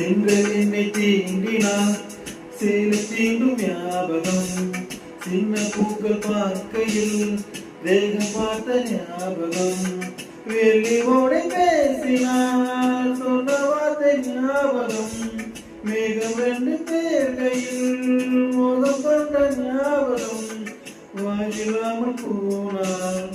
தென்றல் என்னை தீண்டினார் சேலை தீண்டும் ஞாபகம் சின்ன பூக்கள் பார்க்கையில் தேகம் பார்த்த ஞாபகம் வெள்ளி ஓடை பேசினார் சொன்ன வார்த்தை ஞாபகம் மேகம் ரெண்டு பேர் கையில் மோகம் கொண்ட ஞாபகம் வாயிலாமல் போனார்